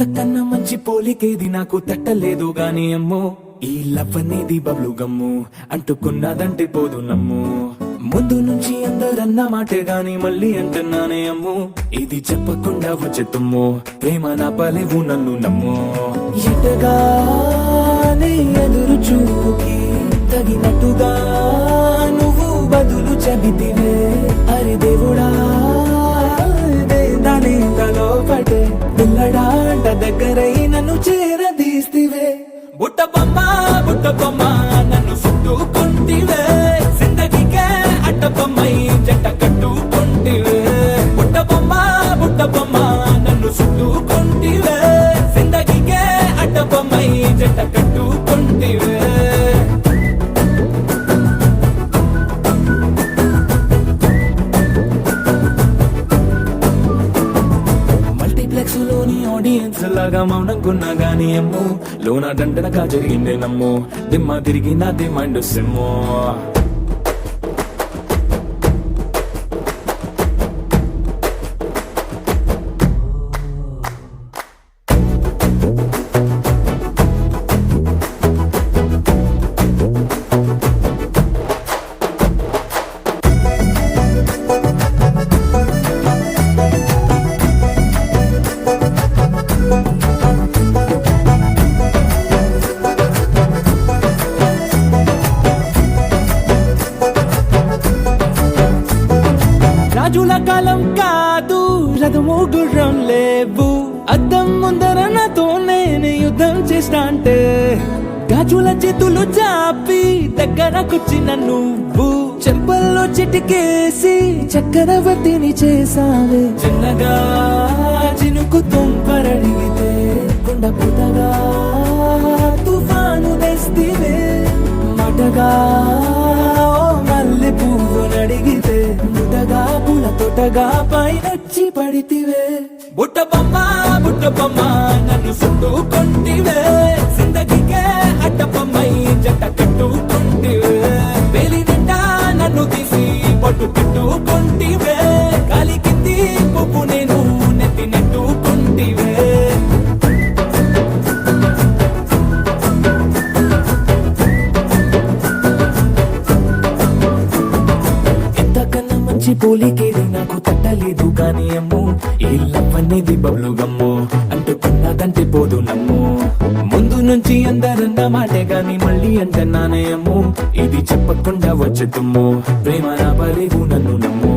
ఇంతకన్నా మంచి పోలికేది నాకు తట్టలేదు గాని అమ్మో ఈ లవ్ అనేది బబ్లు గమ్ము అంటుకున్నదంటే పోదు నమ్ము ముందు నుంచి అందరన్న మాటే గాని మళ్ళీ అంటున్నానే అమ్ము ఇది చెప్పకుండా వచ్చే తుమ్ము ప్రేమ నా పలేవు నన్ను నమ్ము ఎటగానే ఎదురు చూపుకి తగినట్టుగా నువ్వు బదులు చెబితివే అరే దేవుడా దాని తలో పడే పిల్లడాంట దగ్గరై నన్ను చేరదీస్తివే బుట్ట బొమ్మ నన్ను చుట్టుకుంటివే జిందగీకే అట్ట బొమ్మై జంట కట్టుకుంటివే బుట్ట బొమ్మ నన్ను చుట్టుకుంటివే జిందగీకే అట్ట బొమ్మై జంట కట్టుకుంటివే లోని ఆడియన్స్ లాగా మౌనంకున్నా గానీ అమ్ము లోన దండనగా జరిగిందే నమ్ము దిమ్మ తిరిగి నాదే మైండ్ సిమ్ము రాజుల కాలం కాదు రథము గుర్రం లేవు అద్దం ముందర నాతో నేను యుద్ధం చేస్తా అంటే గాజుల చేతులు చాపి దగ్గరకొచ్చిన నువ్వు చెంపల్లో చిటికేసి చక్రవర్తిని చేసావే చిన్నగా చినుకు తుంపరడిగితే కొండ పుటగా తుఫాను తెస్తివే మాటగా మల్లె పువ్వు నడిగితే ముదగా పూల తోటగా పైనొచ్చి పడితివే బుట్ట బొమ్మ నన్ను చుట్టుకుంటివే జిందగీకే అట్ట బొమ్మై జంట కట్టుకుంటివే వేలి నిండా నన్ను తీసి పట్టు పెట్టుకుంటివే గాలి కింది పువ్వు నేను నెత్తి నెట్టుకుంటివే పోలికేది నాకు తట్టలేదు కానీ అమ్ము ఈ లవ్ అనేది బబ్లు గమ్ము అంటుకున్నదంటే పోదు నమ్ము ముందు నుంచి అందరన్న మాటే గాని మళ్ళీ అంటున్నానే అమ్ము ఇది చెప్పకుండా వచ్చే తుమ్ము ప్రేమ నా పలేవు నన్ను నమ్ము